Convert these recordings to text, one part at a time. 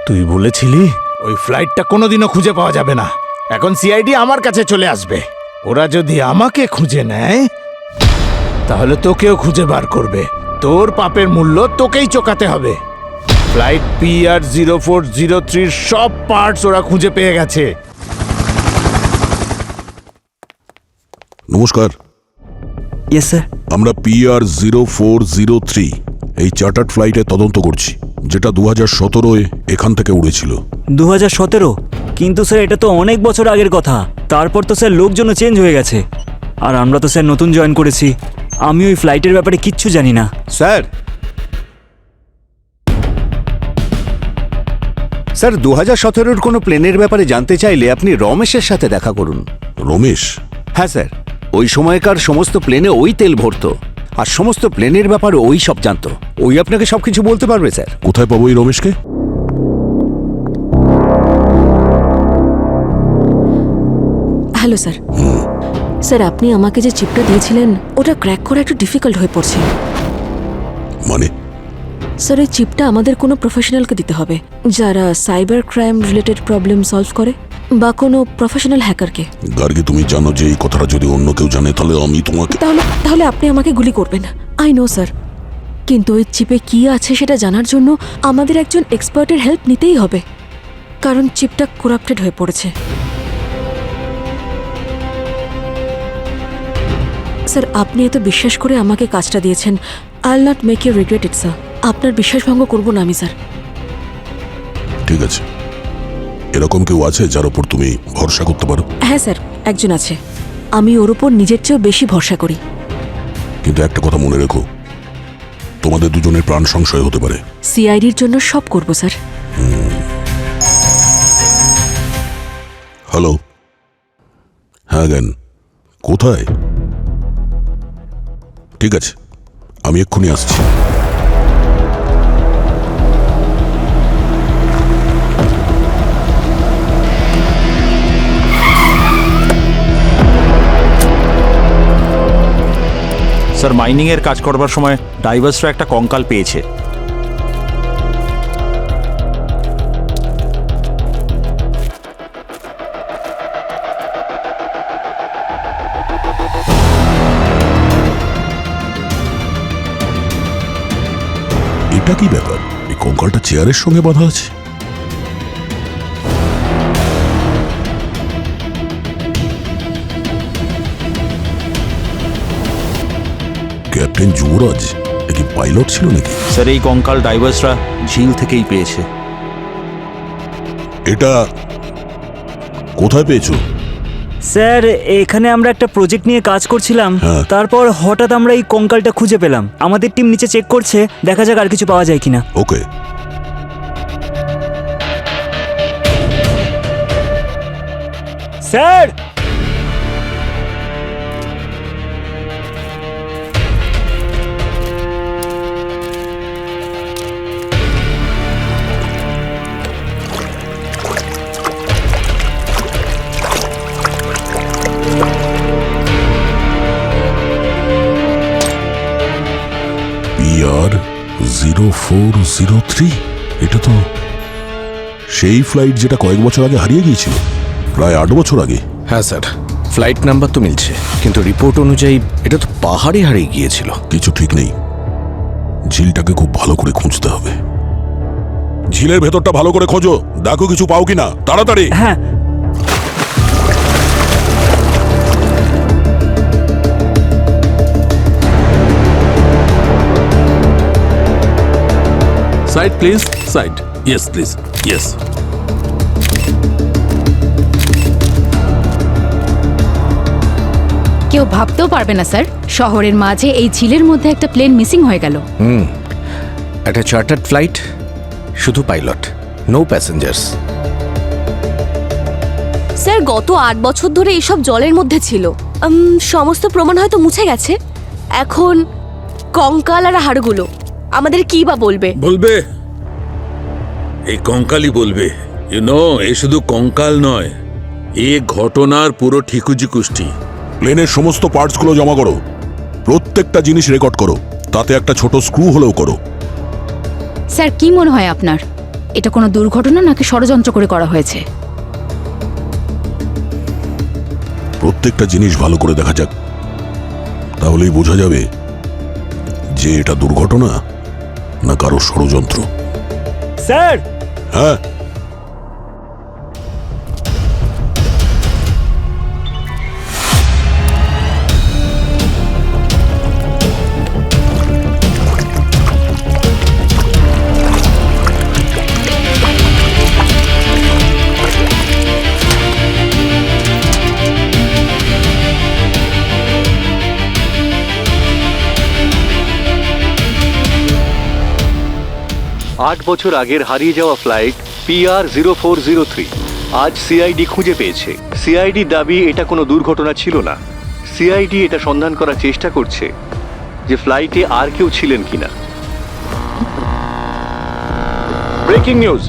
তুই বলেছিলি ওই ফ্লাইটটা কোনোদিনও খুঁজে পাওয়া যাবে না। এখন সিআইডি আমার কাছে চলে আসবে। ওরা যদি আমাকে খুঁজে নেয় তাহলে তোকেও খুঁজে বার করবে। তোর পাপের মূল্য তোকেই চোকাতে হবে। ফ্লাইট PR0403 সব পার্টস ওরা খুঁজে পেয়ে গেছে। নমস্কার। Yes sir. আমরা PR0403 এই চার্টার্ড ফ্লাইটে তদন্ত করছি, যেটা 2017-এ এখান থেকে উড়েছিল। 2017? কিন্তু স্যার এটা তো অনেক বছর আগের কথা। তারপর তো স্যার লোকজনও চেঞ্জ হয়ে গেছে, আর আমরা তো স্যার নতুন জয়েন করেছি। আমি ওই ফ্লাইটের ব্যাপারে কিচ্ছু জানি না। স্যার 2017-র কোনো প্লেনের ব্যাপারে জানতে চাইলে আপনি রমেশের সাথে দেখা করুন। রমেশ? হ্যাঁ স্যার, ওই সময়কার সমস্ত প্লেনে ওই তেল ভরতো, আর সমস্ত প্লেনের ব্যাপারে ওই সব জানতো। ওই আপনাকে সবকিছু বলতে পারবে স্যার। কোথায় পাবো এই রমেশকে? Hello sir. স্যার আপনি আমাকে যে চিপটা দিয়েছিলেন ওটা ক্র্যাক করা একটু ডিফিকাল্ট হয়ে পড়ছে। মানে? স্যার ওই চিপটা আমাদের কোনো প্রফেশনালকে দিতে হবে, যারা cyber crime related problem solve করে, বা কোনো প্রফেশনাল হ্যাকারকে। গার্গী, তুমি জানো যে এই কথাটা যদি অন্য কেউ জানে তাহলে আমি তোমাকে... তাহলে আপনি আমাকে গুলি করবেন। আই নো স্যার, কিন্তু ওই চিপে কি আছে সেটা জানার জন্য আমাদের একজন এক্সপার্টের হেল্প নিতেই হবে, কারণ চিপটা করাপ্টেড হয়ে পড়েছে। স্যার আপনি এত বিশ্বাস করে আমাকে কাজটা দিয়েছেন। I will not make you regret it sir. আপনার বিশ্বাসভঙ্গ করব না আমি স্যার। ঠিক আছে, এরকম কেউ আছে যার উপর তুমি ভরসা করতে পারো? হ্যাঁ স্যার, একজন আছে। আমি ওর উপর নিজের চেয়েও বেশি ভরসা করি। কিন্তু একটা কথা মনে রেখো, তোমাদের দুজনের প্রাণ সংশয় হতে পারে। সিআইডির জন্য সব করব স্যার। হ্যালো? হ্যাঁ জ্ঞান, কোথায়? ঠিক আছে, আমি এক্ষুনি আসছি। স্যার মাইনিং এর কাজ করবার সময় ডাইভার্সরা একটা কঙ্কাল পেয়েছে। এটা কি ব্যাপার? এই কঙ্কালটা চেয়ারের সঙ্গে বাঁধা আছে। ক্যাপ্টেন যুবরাজ এ কি পাইলট ছিল নাকি? স্যার এই কঙ্কাল ডাইভার্সরা ঝিল থেকেই পেয়েছে। এটা কোথায় পেয়েছো? স্যার এখানে আমরা একটা প্রজেক্ট নিয়ে কাজ করছিলাম, হ্যাঁ। তারপর হঠাৎ আমরা এই কঙ্কালটা খুঁজে পেলাম। আমাদের টিম নিচে চেক করছে, দেখা যাক আর কিছু পাওয়া যায় কিনা। ওকে। স্যার PR0403, এটা তো সেই ফ্লাইট যেটা কয়েক বছর আগে হারিয়ে গিয়েছিল, প্রায় 8 বছর আগে। হ্যাঁ স্যার, ফ্লাইট নাম্বার তো মিলছে, কিন্তু রিপোর্ট অনুযায়ী এটা তো পাহাড়ে হারিয়ে গিয়েছিল। কিছু ঠিক নেই, ঝিলটাকে খুব ভালো করে খুঁজতে হবে। ঝিলের ভেতরটা ভালো করে খোঁজো, দেখো কিছু পাও কিনা, তাড়াতাড়ি। হ্যাঁ। Side, please. Side. Yes, please. Yes. কেউ ভাবতেও পারবে না স্যার, শহরের মাঝে এই ঝিলের মধ্যে একটা প্লেন মিসিং হয়ে গেল। একটা চার্টার্ড ফ্লাইট, শুধু পাইলট, নো প্যাসেঞ্জার্স। স্যার গত 8 বছর ধরে এসব জলের মধ্যে ছিল। সমস্ত প্রমাণ হয়তো মুছে গেছে। এখন কঙ্কাল আর হাড়গুলো আমাদের কি বা বলবে? এই কঙ্কালই বলবে। এ শুধু কঙ্কাল নয়, এ ঘটনার পুরো ঠিকুজি কুষ্টি। প্লেনের সমস্ত পার্টসগুলো জমা করো, প্রত্যেকটা জিনিস রেকর্ড করো, তাতে একটা ছোট স্ক্রু হলেও করো। স্যার কি মনে হয় আপনার, এটা কোনো দুর্ঘটনা নাকি ষড়যন্ত্র করে করা হয়েছে। প্রত্যেকটা জিনিস ভালো করে দেখা যাক, তাহলেই বোঝা যাবে যে এটা দুর্ঘটনা না কারো ষড়যন্ত্র। স্যার, হ্যাঁ, 8 বছর আগের হারিয়ে যাওয়া ফ্লাইট PR0403 আজ সিআইডি খুঁজে পেয়েছে। সিআইডির দাবি এটা কোনো দুর্ঘটনা ছিল না। সিআইডি এটা সন্ধান করার চেষ্টা করছে যে ফ্লাইটে আর কেউ ছিলেন কিনা। ব্রেকিং নিউজ,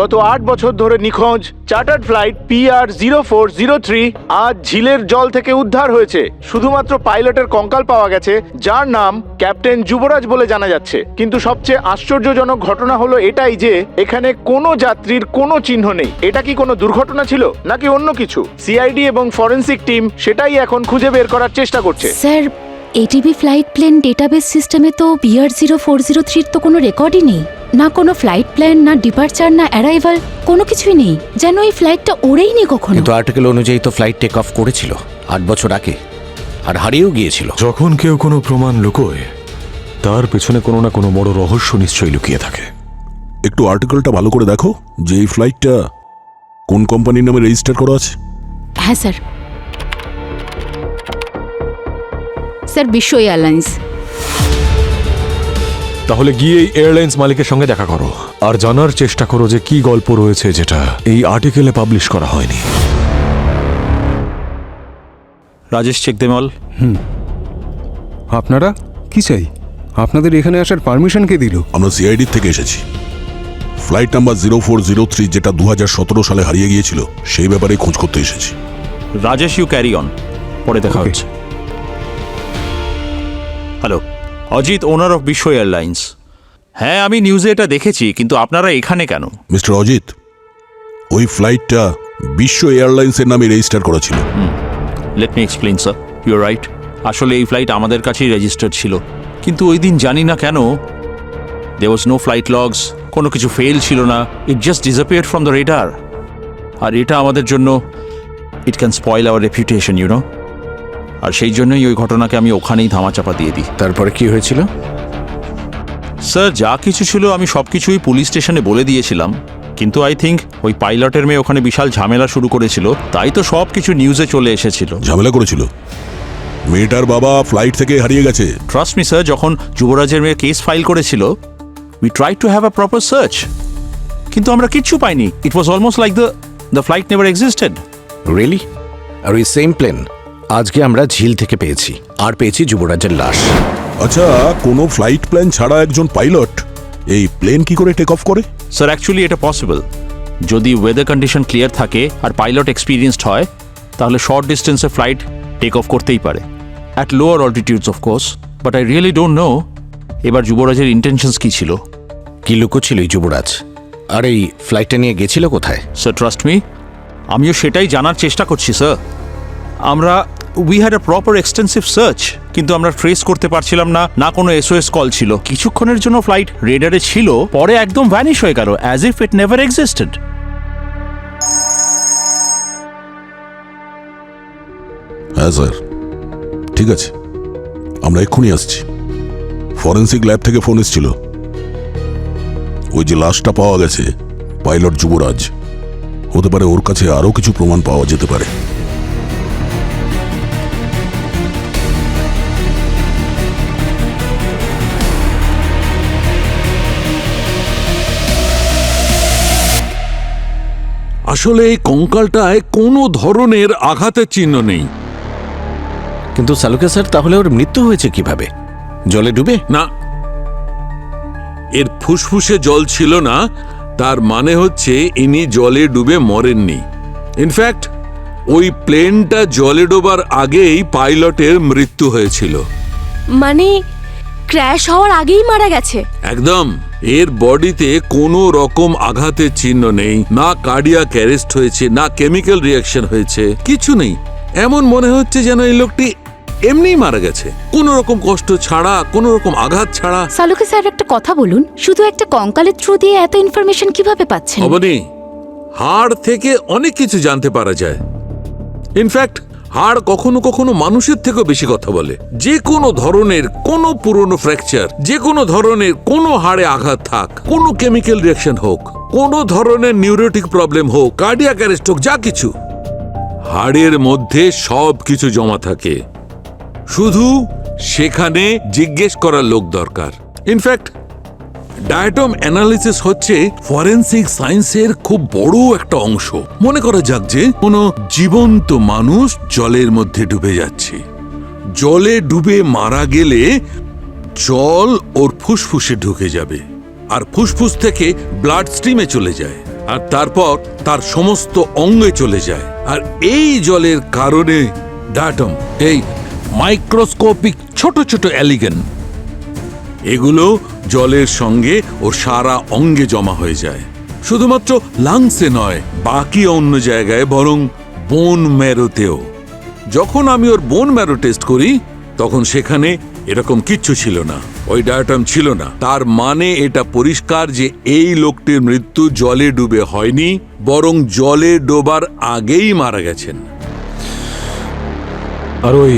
গত 8 বছর ধরে নিখোঁজ চার্টার্ড ফ্লাইট PR0403 আজ ঝিলের জল থেকে উদ্ধার হয়েছে। শুধুমাত্র পাইলটের কঙ্কাল পাওয়া গেছে, যার নাম ক্যাপ্টেন যুবরাজ বলে জানা যাচ্ছে। কিন্তু সবচেয়ে আশ্চর্যজনক ঘটনা হলো এটাই যে এখানে কোনো যাত্রীর কোনো চিহ্ন নেই। এটা কি কোনো দুর্ঘটনা ছিল নাকি অন্য কিছু? সিআইডি এবং ফরেনসিক টিম সেটাই এখন খুঁজে বের করার চেষ্টা করছে। Sir, ATV flight plan database সিস্টেমে তো PR0403 তো কোনো রেকর্ডই নেই, না কোনো ফ্লাইট প্ল্যান, না ডিপার্চার, না অ্যারাইভাল, কোনো কিছুই নেই। যেন এই ফ্লাইটটা ওড়েই নি কখনো। কিন্তু আর্টিকেল অনুযায়ী তো ফ্লাইট টেক অফ করেছিল 8 বছর আগে, আর হারিয়েও গিয়েছিল। যখন কেউ কোনো প্রমাণ লুকোয়, তার পেছনে কোনো না কোনো বড় রহস্য নিশ্চয়ই লুকিয়ে থাকে। একটু আর্টিকেলটা ভালো করে দেখো যে এই ফ্লাইটটা কোন কোম্পানির নামে রেজিস্টার করা আছে। হ্যাঁ স্যার। স্যার, বিশ্ব এয়ারলাইন্স। তাহলে গিয়ে এই এয়ারলাইন্স মালিকের সঙ্গে দেখা করো আর জানার চেষ্টা করো যে কি গল্প রয়েছে যেটা এই আর্টিকেলে পাবলিশ করা হয়নি। Rajesh, check them all. আপনারা কি চাই? আপনাদের এখানে আসার পারমিশন কে দিল? আমরা সিআইডি থেকে এসেছি। ফ্লাইট নাম্বার 0403 যেটা 2017 সালে হারিয়ে গিয়েছিল সেই ব্যাপারে খোঁজ করতে এসেছি। রাজেশ, ইউ ক্যারি অন, পরে দেখা হচ্ছে। হ্যালো, অজিত, ওনার অফ বিশ্ব এয়ারলাইন্স। হ্যাঁ, আমি নিউজে এটা দেখেছি, কিন্তু আপনারা এখানে কেন? মিস্টার অজিত, ওই ফ্লাইটটা বিশ্ব এয়ারলাইন্সের নামে রেজিস্টার করা ছিল। Let me explain sir, your right. আসলে এই ফ্লাইট আমাদের কাছেই রেজিস্টার্ড ছিল, কিন্তু ওই দিন জানি না কেন there was no flight logs, কোনো কিছু ফেল ছিল না। It just disappeared from the radar. আর এটা আমাদের জন্য it can spoil our reputation, you know. আর সেই জন্যই ওই ঘটনাকে আমি ওখানেই ধামাচাপা দিয়ে দিই। তারপরে কি হয়েছিল? স্যার, যা কিছু ছিল আমি সব কিছুই পুলিশ স্টেশনে বলে দিয়েছিলাম, কিন্তু আই থিঙ্ক ওই পাইলটের মেয়ে ওখানে বিশাল ঝামেলা শুরু করেছিল, তাই তো সব কিছু নিউজে চলে এসেছিল। ঝামেলা করেছিল? মেয়েটার বাবা ফ্লাইট থেকে হারিয়ে গেছে। ট্রাস্ট মি স্যার, যখন যুবরাজের মেয়ে কেস ফাইল করেছিল, we try to have a proper search, কিন্তু আমরা কিচ্ছু পাইনি। It was almost like the flight never existed. Really? আর ওই সেম প্লেন আজকে আমরা ঝিল থেকে পেয়েছি, আর পেয়েছি যুবরাজের লাশ। আচ্ছা, কোনো ফ্লাইট প্ল্যান ছাড়া একজন পাইলট এই প্লেন কি করে টেক অফ করে? স্যার, অ্যাকচুয়ালি এটা পসিবল যদি ওয়েদার কন্ডিশন ক্লিয়ার থাকে আর পাইলট এক্সপিরিয়েন্সড হয়, তাহলে শর্ট ডিস্টেন্সে ফ্লাইট টেক অফ করতেই পারে, at lower altitudes of course. But I really don't know এবার যুবরাজের ইন্টেনশনস কি ছিল। কি লুকোছিল এই যুবরাজ? আর এই ফ্লাইটটা নিয়ে গেছিল কোথায়? স্যার, ট্রাস্ট মি, আমিও সেটাই জানার চেষ্টা করছি sir. We had a proper extensive search, কিন্তু আমরা ট্রেস করতে পারছিলাম না, না কোনো SOS কল ছিল। কিছুক্ষণের জন্য ফ্লাইট রেডারে ছিল, পরে একদম ভ্যানিশ হয়ে গেল, as if it never existed. হ্যাঁ স্যার, ঠিক আছে, আমরা এক্ষুনি আসছি। ফরেন্সিক ল্যাব থেকে ফোন এসেছিল, ওই যে লাশটা পাওয়া গেছে পাইলট যুবরাজ, হতে পারে ওর কাছে আরও কিছু প্রমাণ পাওয়া যেতে পারে। আসলে এই কঙ্কালটায় কোনো ধরনের আঘাতের চিহ্ন নেই। কিন্তু সালুকে স্যার, তাহলে ওর মৃত্যু হয়েছে কিভাবে? জলে ডুবে? না, এর ফুসফুসে জল ছিল না, তার মানে হচ্ছে ইনি জলে ডুবে মরেননি। ইনফ্যাক্ট ওই প্লেনটা জলে ডোবার আগেই পাইলটের মৃত্যু হয়েছিল। মানে ক্র্যাশ হওয়ার আগেই মারা গেছে? একদম। এর বডিতে কোনো রকম আঘাতের চিহ্ন নেই, না কার্ডিয়াক অ্যারেস্ট হয়েছে, না কেমিক্যাল রিয়াকশন হয়েছে, কিছু নেই। এমন মনে হচ্ছে যেন এই লোকটি এমনিই মারা গেছে, কোনো রকম কষ্ট ছাড়া, কোনো রকম আঘাত ছাড়া। সালুকে স্যার একটা কথা বলুন, শুধু একটা কঙ্কালের থ্রু দিয়ে এত ইনফরমেশন কিভাবে পাচ্ছেন? অবনি, হাড় থেকে অনেক কিছু জানতে পারা যায়। ইনফ্যাক্ট হাড় কখনো কখনো মানুষের থেকেও বেশি কথা বলে। যে কোনো ধরনের কোনো পুরনো ফ্র্যাকচার, যে কোনো ধরনের কোনো হাড়ে আঘাত থাক, কোনো কেমিক্যাল রিয়াকশন হোক, কোনো ধরনের নিউরোটিক প্রবলেম হোক, কার্ডিয়াক অ্যারেস্ট হোক, যা কিছু, হাড়ের মধ্যে সব কিছু জমা থাকে। শুধু সেখানে জিজ্ঞেস করার লোক দরকার। ইনফ্যাক্ট ডায়াটম অ্যানালিসিস হচ্ছে ফরেনসিক সায়েন্সের খুব বড় একটা অংশ। মনে করা যাক যে কোনো জীবন্ত মানুষ জলের মধ্যে ডুবে যাচ্ছে, জলে ডুবে মারা গেলে জল ওর ফুসফুসে ঢুকে যাবে, আর ফুসফুস থেকে ব্লাড স্ট্রিমে চলে যায়, আর তারপর তার সমস্ত অঙ্গে চলে যায়। আর এই জলের কারণে ডায়াটম, এই মাইক্রোস্কোপিক ছোট ছোট অ্যালিগেন, এগুলো জলের সঙ্গে ওর সারা অঙ্গে জমা হয়ে যায়। শুধুমাত্র লাংসে নয়, বাকি অন্য জায়গায়, বরং বোন ম্যারোতেও। যখন আমি ওর বোন ম্যারো টেস্ট করি তখন সেখানে এরকম কিচ্ছু ছিল না, ওই ডায়াটম ছিল না। তার মানে এটা পরিষ্কার যে এই লোকটির মৃত্যু জলে ডুবে হয়নি, বরং জলে ডোবার আগেই মারা গেছেন। আর ওই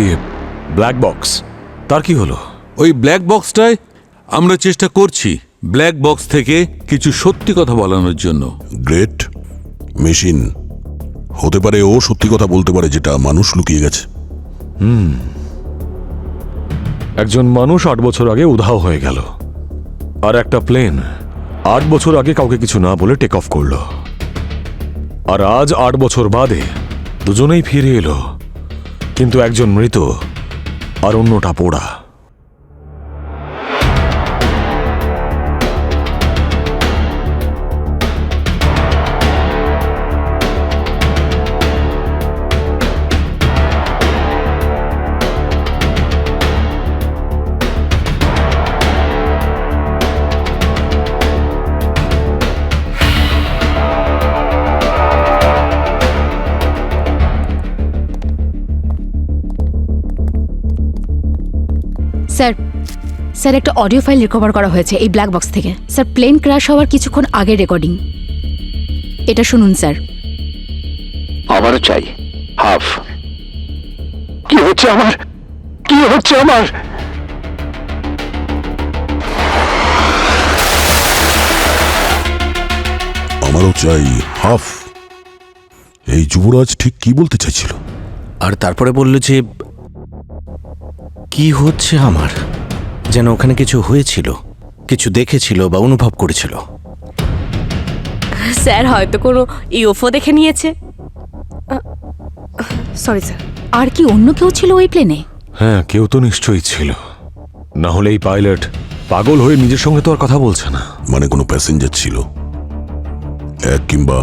ব্ল্যাক বক্স, তার কি হলো? ওই ব্ল্যাক বক্সটায় আমরা চেষ্টা করছি ব্ল্যাক বক্স থেকে কিছু সত্যি কথা বলানোর জন্য। গ্রেট মেশিন হতে পারে, ও সত্যি কথা বলতে পারে যেটা মানুষ লুকিয়ে গেছে। একজন মানুষ 8 বছর আগে উধাও হয়ে গেল, আর একটা প্লেন 8 বছর আগে কাউকে কিছু না বলে টেক অফ করলো, আর আজ 8 বছর বাদে দুজনেই ফিরে এলো, কিন্তু একজন মৃত আর অন্যটা পোড়া। স্যার, স্যার একটা অডিও ফাইল রিকভার করা হয়েছে এই ব্ল্যাক বক্স থেকে। স্যার, প্লেন ক্র্যাশ হওয়ার কিছুক্ষণ আগে রেকর্ডিং। এটা শুনুন স্যার। আমারও চাই হাফ। কি হচ্ছে আমার, কি হচ্ছে আমার? আমারও চাই হাফ। এই যুবরাজ ঠিক কি বলতে চাইছিল? আর তারপরে বলল যে কি হচ্ছে আমার, যেন ওখানে কিছু হয়েছিল, কিছু দেখেছিল বা অনুভব করেছিল। স্যার হয়তো কোনো ইউএফও দেখে নিয়েছে। Sorry sir. আর কি অন্য কেউ ছিল ওই প্লেনে? হ্যাঁ, কেউ তো নিশ্চয়ই ছিল, না হলে এই পাইলট পাগল হয়ে নিজের সঙ্গে তো আর কথা বলছে না। মানে কোনো প্যাসেঞ্জার ছিল, এক কিংবা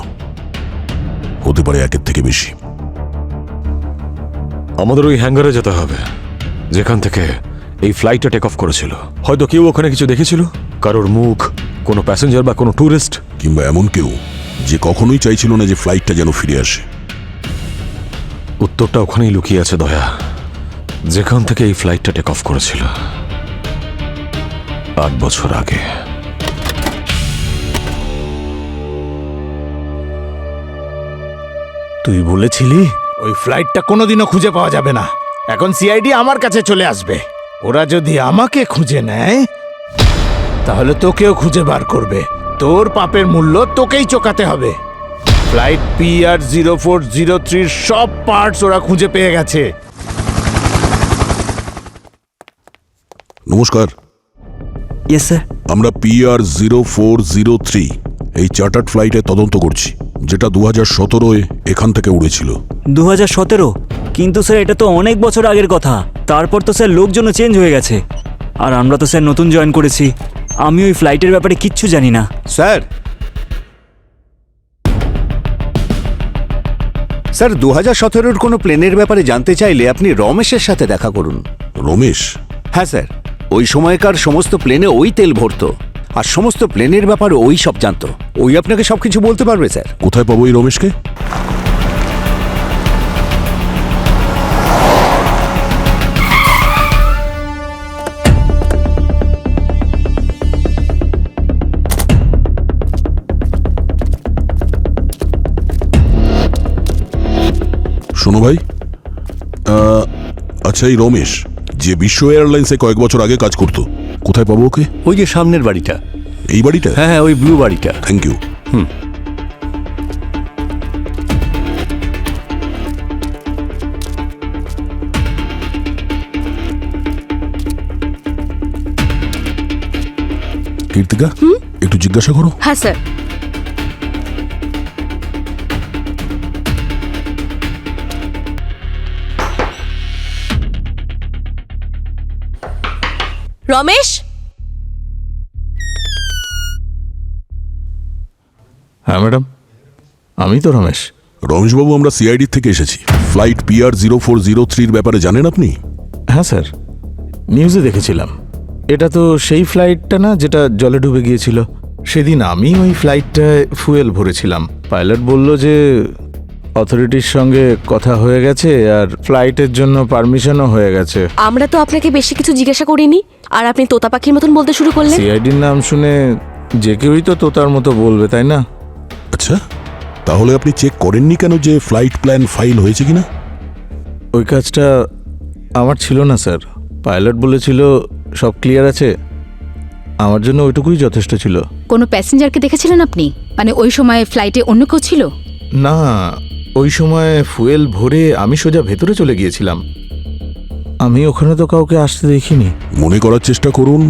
হতে পারে একের থেকে বেশি। আমাদের ওই হ্যাঙ্গারে যেতে হবে যেখান থেকে এই ফ্লাইটটা টেক অফ করেছিল। হয়তো কেউ ওখানে কিছু দেখেছিল, কারোর মুখ, কোনো প্যাসেঞ্জার বা কোনো ট্যুরিস্ট, কিংবা এমন কেউ যে কখনোই চাইছিল না যে ফ্লাইটটা যেন ফিরে আসে। উত্তরটা ওখানেই লুকিয়ে আছে দয়া, যেখান থেকে এই ফ্লাইটটা টেক অফ করেছিল 8 বছর আগে। তুই বলেছিলি ওই ফ্লাইটটা কোনোদিনও খুঁজে পাওয়া যাবে না। এখন সিআইডি আমার কাছে চলে আসবে। ওরা যদি আমাকে খুঁজে নেয় তাহলে তোকেও খুঁজে বার করবে। তোর পাপের মূল্য তোকেই চোকাতে হবে। ফ্লাইট PR0403 সব পার্টস ওরা খুঁজে পেয়ে গেছে। নমস্কার। Yes sir. আমরা PR0403 এই চার্টার্ড ফ্লাইটে তদন্ত করছি, যেটা 2017-এ এখান থেকে উড়েছিল। 2017? কিন্তু স্যার এটা তো অনেক বছর আগের কথা। তারপর তো স্যার লোকজনও চেঞ্জ হয়ে গেছে, আর আমরা তো স্যার নতুন জয়েন করেছি। আমি ওই ফ্লাইটের ব্যাপারে কিচ্ছু জানি না। স্যার, স্যার 2017-র কোনো প্লেনের ব্যাপারে জানতে চাইলে আপনি রমেশের সাথে দেখা করুন। রমেশ? হ্যাঁ স্যার, ওই সময়কার সমস্ত প্লেনে ওই তেল ভরতো, আর সমস্ত প্লেনের ব্যাপারে ওই সব জানতো। ওই আপনাকে সবকিছু বলতে পারবে স্যার। কোথায় পাবো এই রমেশকে? শোনো ভাই, আচ্ছা এই রমেশ যে বিশ্ব এয়ারলাইন্সে কয়েক বছর আগে কাজ করতো, কোথায় পাবো ওকে? ওই যে সামনের বাড়িটা। এই বাড়িটা? হ্যাঁ হ্যাঁ, ওই ব্লু বাড়িটা। Thank you. কীর্তিকা, একটু জিজ্ঞাসা করো। হ্যাঁ স্যার। রমেশ, হ্যাঁ ম্যাডাম, আমি তো রমেশ। রমেশবাবু, আমরা সিআইডি থেকে এসেছি। ফ্লাইট PR0403-র ব্যাপারে জানেন আপনি? হ্যাঁ স্যার, নিউজে দেখেছিলাম। এটা তো সেই ফ্লাইটটা না যেটা জলে ডুবে গিয়েছিল? সেদিন আমি ওই ফ্লাইটটায় ফুয়েল ভরেছিলাম। পাইলট বলল যে অথরিটির সঙ্গে কথা হয়ে গেছে আর ফ্লাইটের জন্য পারমিশনও হয়ে গেছে। আমরা তো আপনাকে বেশি কিছু জিজ্ঞাসা করিনি, আর আপনি তোতা পাখির মতন বলতে শুরু করলেন। সিআইডির নাম শুনে যে কেউই তো তোতার মতো বলবে, তাই না? আচ্ছা, তাহলে আপনি চেক করেননি কেন যে ফ্লাইট প্ল্যান ফাইল হয়েছে কিনা? ওই কাজটা আমার ছিল না স্যার। পাইলট বলেছিল সব ক্লিয়ার আছে, আমার জন্য ওইটুকুই যথেষ্ট ছিল। কোনো প্যাসেঞ্জারকে দেখেছিলেন আপনি? মানে ওই সময় ফ্লাইটে অন্য কেউ ছিল? না, ওই সময় ফুয়েল ভরে আমি সোজা ভেতরে চলে গিয়েছিলাম। আমি ওখানে তো কাউকে আসতে দেখিনি। মনে করার চেষ্টা করুন,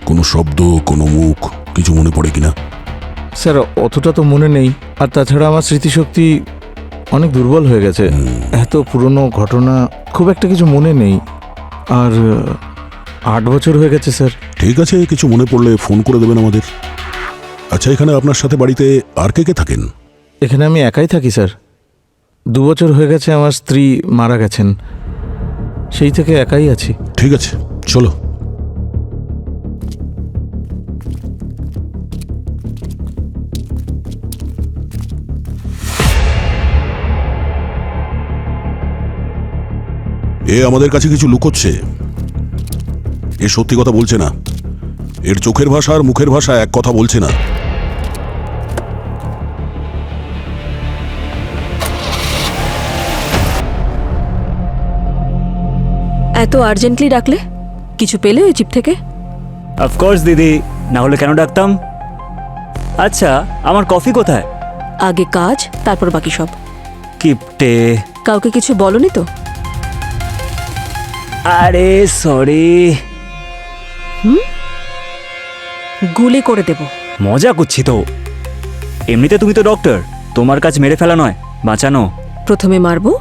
কোনো শব্দ, কোনো মুখ কিছু মনে পড়ে কিনা। স্যার, অতটা তো মনে নেই। আর তাছাড়া আমার স্মৃতিশক্তি অনেক দুর্বল হয়ে গেছে। এত পুরনো ঘটনা খুব একটা কিছু মনে নেই। আর 8 বছর হয়ে গেছে স্যার। ঠিক আছে, কিছু মনে পড়লে ফোন করে দেবেন আমাদের। আচ্ছা, এখানে আপনার সাথে বাড়িতে আর কে কে থাকেন? এখানে আমি একাই থাকি স্যার। 2 বছর হয়ে গেছে আমার স্ত্রী মারা গেছেন, সেই থেকে একাই আছি। ঠিক আছে, চলো। এ আমাদের কাছে কিছু লুকোচ্ছে। এ সত্যি কথা বলছে না। এর চোখের ভাষা আর মুখের ভাষা এক কথা বলছে না। এত আর্জেন্টলি ডাকলে? কিছু পেলে ওই চিপ থেকে? অফকোর্স দিদি, না হলে কেন ডাকতাম? আচ্ছা, আমার কফি কোথায়? আগে কাজ, তারপর বাকি সব। কিপটে। কাউকে কিছু বলনি তো? আরে সরি। গুলি করে দেব। মজা করছি তো। এমনিতে তুমি তো ডক্টর, তোমার কাজ মেরে ফেলা নয়, বাঁচানো। প্রথমে মারবো,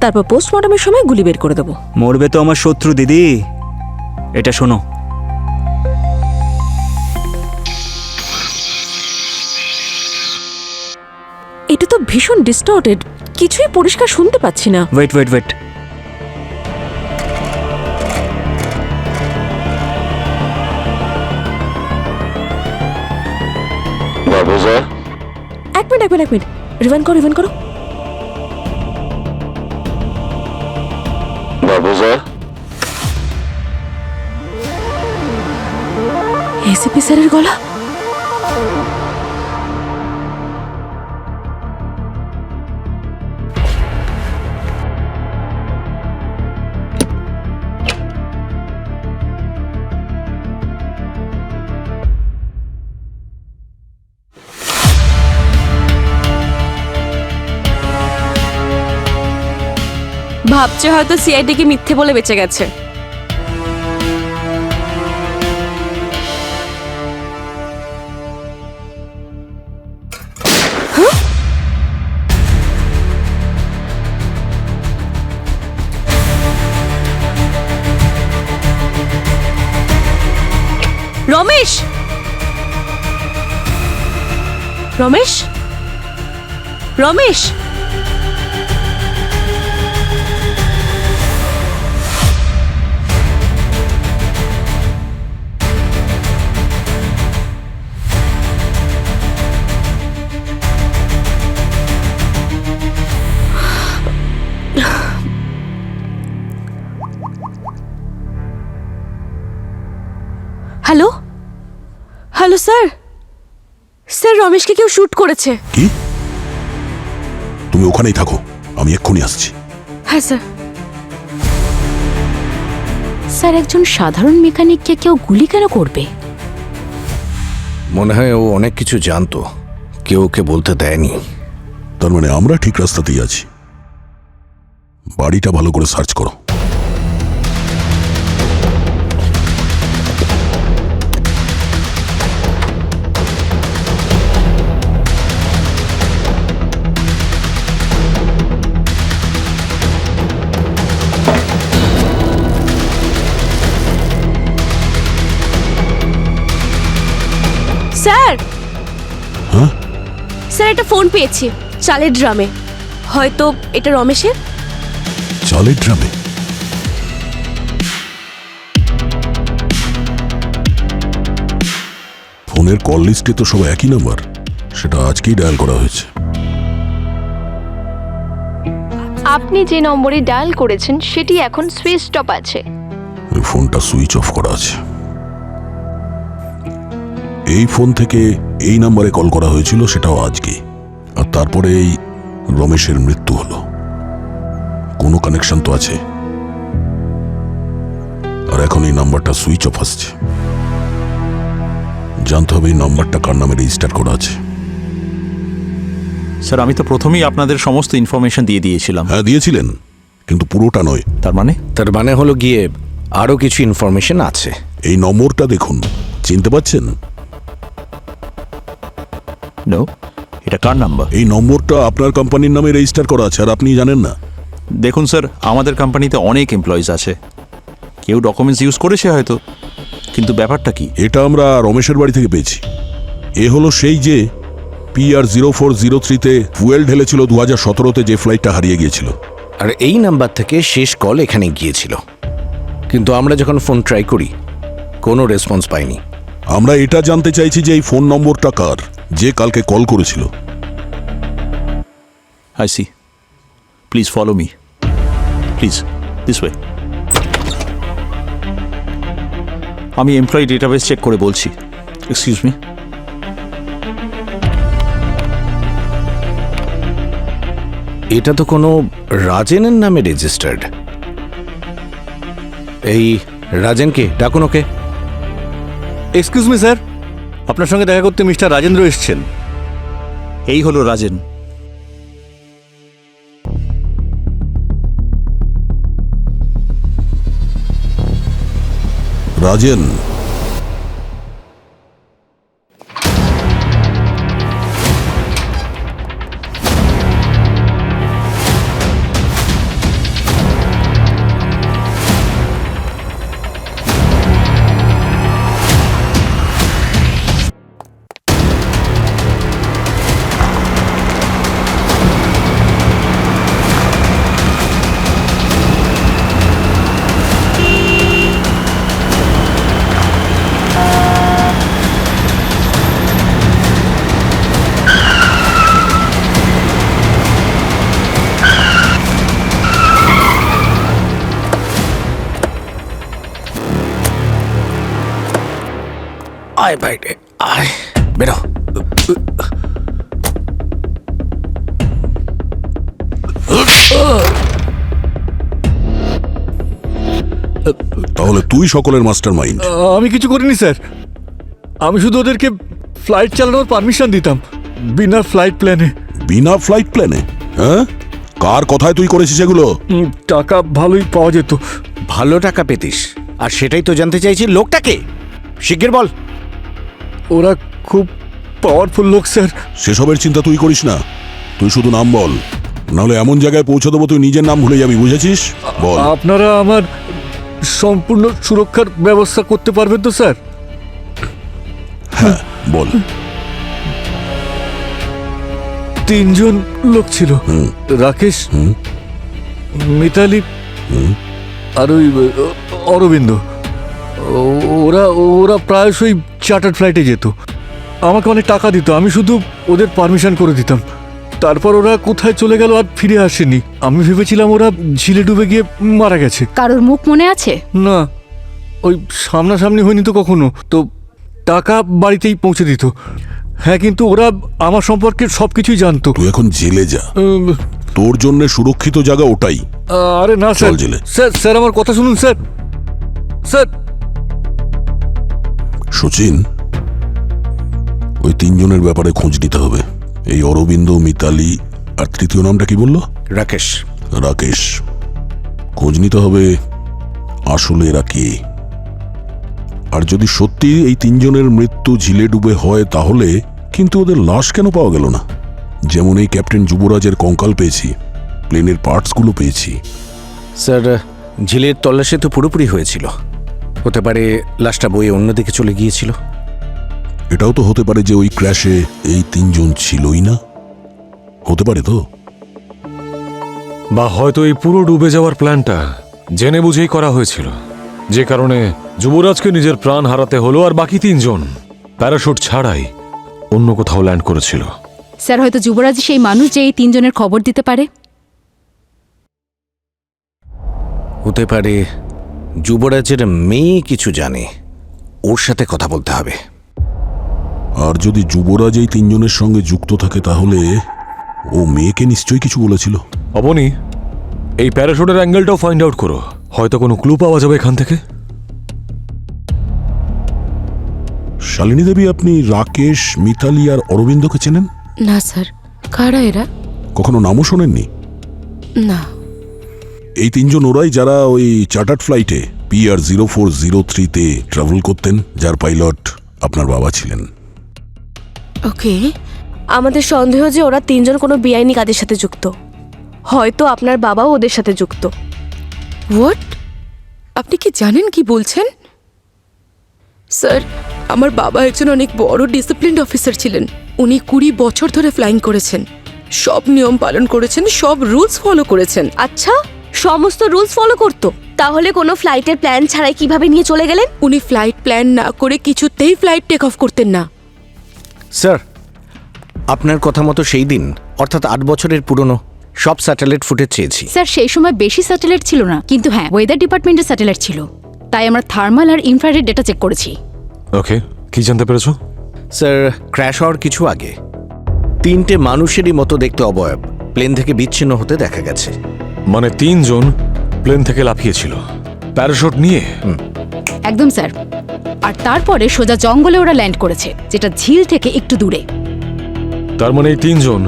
তারপর পোস্টমর্টমের সময় গুলি বের করে দেবো। মরবে তো আমার শত্রু দিদি। এটা শোনো। এটা তো ভীষণ ডিস্টর্টেড, কিছুই পরিষ্কার শুনতে পাচ্ছি না। Wait wait wait. এক মিনিট, রিভাইন্ড করো। এসিপি স্যারের গলা। ভাবছে হয়তো সিআইডি কে মিথ্যে বলে বেঁচে গেছে। Ramesh, Ramesh, Ramesh, hello hello sir, sir রমেশকে কেউ শ্যুট করেছে। কি? তুমি ওখানেই থাকো, আমি এক্ষুনি আসছি। হ্যাঁ স্যার। স্যার একজন সাধারণ মেকানিককে কেউ গুলি কেন করবে? মনে হয় ও অনেক কিছু জানতো, কেউ ওকে বলতে দেয়নি। তার মানে আমরা ঠিক রাস্তাতেই আছি। বাড়িটা ভালো করে সার্চ করো। স্যার, হ্যাঁ, স্যার একটা ফোন পেয়েছি চালের ড্রামে। হয়তো এটা রমেশের। চালের ড্রামে? ফোনের কল লিস্টে তো সব একই নাম্বার, সেটা আজকেই ডায়াল করা হয়েছে। আপনি যে নম্বরে ডায়াল করেছেন সেটি এখন সুইচ অফ আছে। ওই ফোনটা সুইচ অফ করা আছে। এই ফোন থেকে এই নাম্বারে কল করা হয়েছিল, সেটাও আজকে। আর তারপরে এই রমেশের মৃত্যু হলো। কোনো কানেকশন তো আছে। আর এখন এই নাম্বারটা সুইচ অফ আসছে। জানতে হবে এই নাম্বারটা কার নামে রেজিস্টার করা আছে। স্যার আমি তো প্রথমেই আপনাদের সমস্ত ইনফরমেশন দিয়ে দিয়েছিলাম। হ্যাঁ দিয়েছিলেন, কিন্তু পুরোটা নয়। তার মানে হলো গিয়ে আরো কিছু ইনফরমেশন আছে। এই নম্বরটা দেখুন, চিনতে পারছেন? নো, এটা কার নাম্বার? এই নম্বরটা আপনার কোম্পানির নামে রেজিস্টার করা আছে, আর আপনি জানেন না। দেখুন স্যার, আমাদের কোম্পানিতে অনেক এমপ্লয়িজ আছে, কেউ ডকুমেন্টস ইউজ করেছে হয়তো, কিন্তু ব্যাপারটা কি? এটা আমরা রমেশের বাড়ি থেকে পেয়েছি। এ হলো সেই যে PR0403-তে ফুয়েল ঢেলেছিল 2017-তে, যে ফ্লাইটটা হারিয়ে গিয়েছিল। আর এই নাম্বার থেকে শেষ কল এখানে গিয়েছিল, কিন্তু আমরা যখন ফোন ট্রাই করি কোনো রেসপন্স পাইনি। আমরা এটা জানতে চাইছি যে এই ফোন নম্বরটা কার, যে কালকে কল করেছিল। I see, please follow me, please this way. আমি এমপ্লয়ি ডেটাবেস চেক করে বলছি। Excuse me. এটা তো কোনো রাজেনের নামে রেজিস্টার্ড। এই রাজেনকে ডাকুন ওকে। এক্সকিউজ মি স্যার, আপনার সঙ্গে দেখা করতে মিস্টার রাজেন্দ্র এসেছেন। এই হলো রাজেন। রাজেন, আয় বাইরে আয়, বেরো। তাহলে তুই সকলের মাস্টার মাইন্ড? আমি কিছু করিনি স্যার, আমি শুধু ওদেরকে ফ্লাইট চালানোর পারমিশন দিতাম, বিনা ফ্লাইট প্ল্যানে। বিনা ফ্লাইট প্ল্যানে? হ্যাঁ, কার কথায় তুই করেছিস এগুলো? টাকা ভালোই পাওয়া যেত। ভালো টাকা পেতিস, আর সেটাই তো জানতে চাইছি। লোকটাকে শিগগির বল। ওরা খুব পাওয়ারফুল লোক স্যার। সেসবের চিন্তা তুই করিস না, তুই শুধু নাম বল, নাহলে এমন জায়গায় পৌঁছে দেবো তুই নিজের নাম ভুলে যাবি, বুঝেছিস? বল। আপনারা আমার সম্পূর্ণ সুরক্ষার ব্যবস্থা করতে পারবেন তো স্যার? হ্যাঁ বল। 3 জন লোক ছিল, রাকেশ, মিতালি আর ওই অরবিন্দ। ওরা ওরা প্রায়শই চার্টার্ড ফ্লাইটে যেত, আমাকে অনেক টাকা দিত, আমি শুধু ওদের পারমিশন করে দিতাম। তারপর ওরা কোথায় চলে গেল আর ফিরে আসেনি। আমি ভেবেছিলাম ওরা ঝিলে ডুবে গিয়ে মারা গেছে। কারোর মুখ মনে আছে? না, ওই সামনাসামনি হয়নি তো কখনো, তো টাকা বাড়িতেই পৌঁছে দিত। হ্যাঁ, কিন্তু ওরা আমার সম্পর্কে সব কিছুই জানতো। তুই এখন জেলে যা, তোর জন্য সুরক্ষিত জায়গা ওটাই। আরে না স্যার, চল জেলে। স্যার আমার কথা শুনুন স্যার। স্যার সচিন, ওই তিনজনের ব্যাপারে খোঁজ নিতে হবে। এই অরবিন্দ, মিতালি আর তৃতীয় নামটা কি বললো? রাকেশ। রাকেশ। খোঁজ নিতে হবে আসলে এরা কে। আর যদি সত্যি এই তিনজনের মৃত্যু ঝিলে ডুবে হয় তাহলে কিন্তু ওদের লাশ কেন পাওয়া গেল না? যেমন এই ক্যাপ্টেন যুবরাজের কঙ্কাল পেয়েছি, প্লেনের পার্টসগুলো পেয়েছি। স্যার, ঝিলের তল্লাশি তো পুরোপুরি হয়েছিল, হতে পারে লাশটা বয়ে অন্যদিকে চলে গিয়েছিল। এটাও তো হতে পারে যে ওই ক্র্যাশে এই তিনজন ছিলই না। হতে পারে তো। বা হয়তো এই পুরো ডুবে যাওয়ার প্ল্যানটা জেনে বুঝেই করা হয়েছিল, যে কারণে যুবরাজকে নিজের প্রাণ হারাতে হলো আর বাকি তিনজন প্যারাশুট ছাড়াই অন্য কোথাও ল্যান্ড করেছিল। স্যার, হয়তো যুবরাজ সেই মানুষ যে এই তিনজনের খবর দিতে পারে। হতে পারে যুবরাজের মেয়ে কিছু জানে, ওর সাথে কথা বলতে হবে। আর যদি যুবরাজ এই তিনজনের সঙ্গে যুক্ত থাকে তাহলে ও মেয়েকে নিশ্চয়ই কিছু বলেছিল। অবনি, এই প্যারাশুটের অ্যাঙ্গেলটাও ফাইন্ড আউট করো, হয়তো কোনো ক্লু পাওয়া যাবে এখান থেকে। শালিনী দেবী, আপনি রাকেশ, মিতালি আর অরবিন্দকে চেনেন? না স্যার, কারা এরা? কখনো নামও শোনেননি? না। এই তিনজন ওরাই যারা ওই চার্টার্ড ফ্লাইটে PR0403-তে ট্রাভেল করতেন, যার পাইলট আপনার বাবা ছিলেন। ওকে। আমাদের সন্দেহ যে ওরা তিনজন কোনো বেআইনি কাজের সাথে যুক্ত, হয়তো আপনার বাবাও ওদের সাথে যুক্ত। হোয়াট? আপনি কি জানেন কি বলছেন? স্যার, আমার বাবা একজন অনেক বড় ডিসিপ্লিনড অফিসার ছিলেন। উনি 20 বছর ধরে ফ্লাইং করেছেন, সব নিয়ম পালন করেছেন, সব রুলস ফলো করেছেন। আচ্ছা, সমস্ত রুলস ফলো করতো? তাহলে কোনো ফ্লাইটের প্ল্যান ছাড়াই কিভাবে নিয়ে চলে গেলেন? উনি ফ্লাইট প্ল্যান না করে কিছুতেই ফ্লাইট টেক অফ করতেন না। স্যার, আপনার কথা মতো সেই দিন, অর্থাৎ 8 বছরের পুরনো সব স্যাটেলাইট ফুটেজ চেয়েছি। স্যার, সেই সময় বেশি স্যাটেলাইট ছিল না, কিন্তু হ্যাঁ, ওয়েদার ডিপার্টমেন্টের স্যাটেলাইট ছিল, তাই আমরা থার্মাল আর ইনফ্রারেড ডেটা চেক করেছি। ওকে, কি জানতে পেরেছো? স্যার, ক্র্যাশ হওয়ার কিছু আগে 3টে মানুষেরই মতো দেখতে অবয়ব প্লেন থেকে বিচ্ছিন্ন হতে দেখা গেছে। মানে 3 জন প্লেন থেকে লাফিয়েছিল প্যারাশুট নিয়ে? একদম স্যার। আর তারপরে সোজা জঙ্গলে ওরা ল্যান্ড করেছে, যেটা ঝিল থেকে একটু দূরে। তার মানে এই 3 জন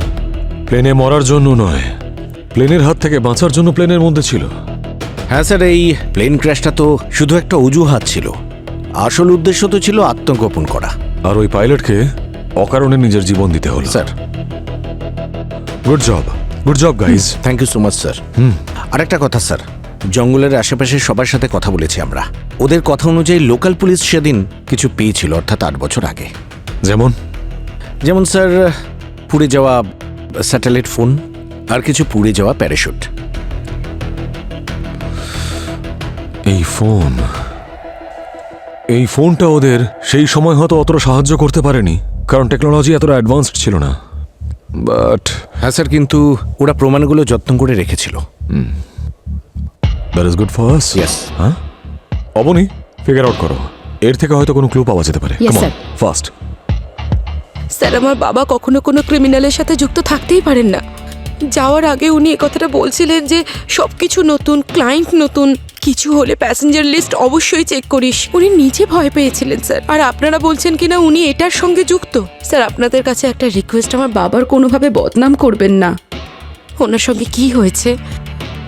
প্লেনে মরার জন্য নয়, প্লেনের হাত থেকে বাঁচার জন্য প্লেনের মধ্যে ছিল। হ্যাঁ স্যার, এই প্লেন ক্র্যাশটা তো শুধু একটা অজুহাত ছিল, আসল উদ্দেশ্য তো ছিল আত্মগোপন করা। আর ওই পাইলটকে অকারণে নিজের জীবন দিতে হলো। Sir, good job guys. Thank you so much sir. আরেকটা কথা স্যার, জঙ্গলের আশেপাশে সবার সাথে কথা বলেছি আমরা। ওদের কথা অনুযায়ী লোকাল পুলিশ সেদিন কিছু পেয়েছিল, অর্থাৎ 8 বছর আগে। যেমন স্যার, পুড়ে যাওয়া স্যাটেলাইট ফোন আর কিছু পুড়ে যাওয়া প্যারাশুট। এই ফোনটা ওদের সেই সময় হয়তো অতটা সাহায্য করতে পারেনি, কারণ টেকনোলজি এতটা অ্যাডভান্সড ছিল না। বাট হ্যাঁ স্যার, কিন্তু ওরা প্রমাণগুলো যত্ন করে রেখেছিল। That is good for us. Yes. হ্যাঁ, অবনি, ফিগার আউট করো, এর থেকে হয়তো কোনো ক্লু পাওয়া যেতে পারে। Yes, sir. ফাস্ট। স্যার, আমার বাবা কখনো কোনো ক্রিমিনালের সাথে যুক্ত থাকতেই পারেন না। যাওয়ার আগে উনি কথাটা বলছিলেন যে সবকিছু নতুন, ক্লায়েন্ট নতুন, কিছু হলে প্যাসেঞ্জার লিস্ট অবশ্যই চেক করিস। উনি নিজে ভয় পেয়েছিলেন স্যার, আর আপনারা বলছেন কিনা উনি এটার সঙ্গে যুক্ত। স্যার, আপনাদের কাছে একটা রিকোয়েস্ট, আমার বাবার কোনোভাবে বদনাম করবেন না। ওনার সঙ্গে কি হয়েছে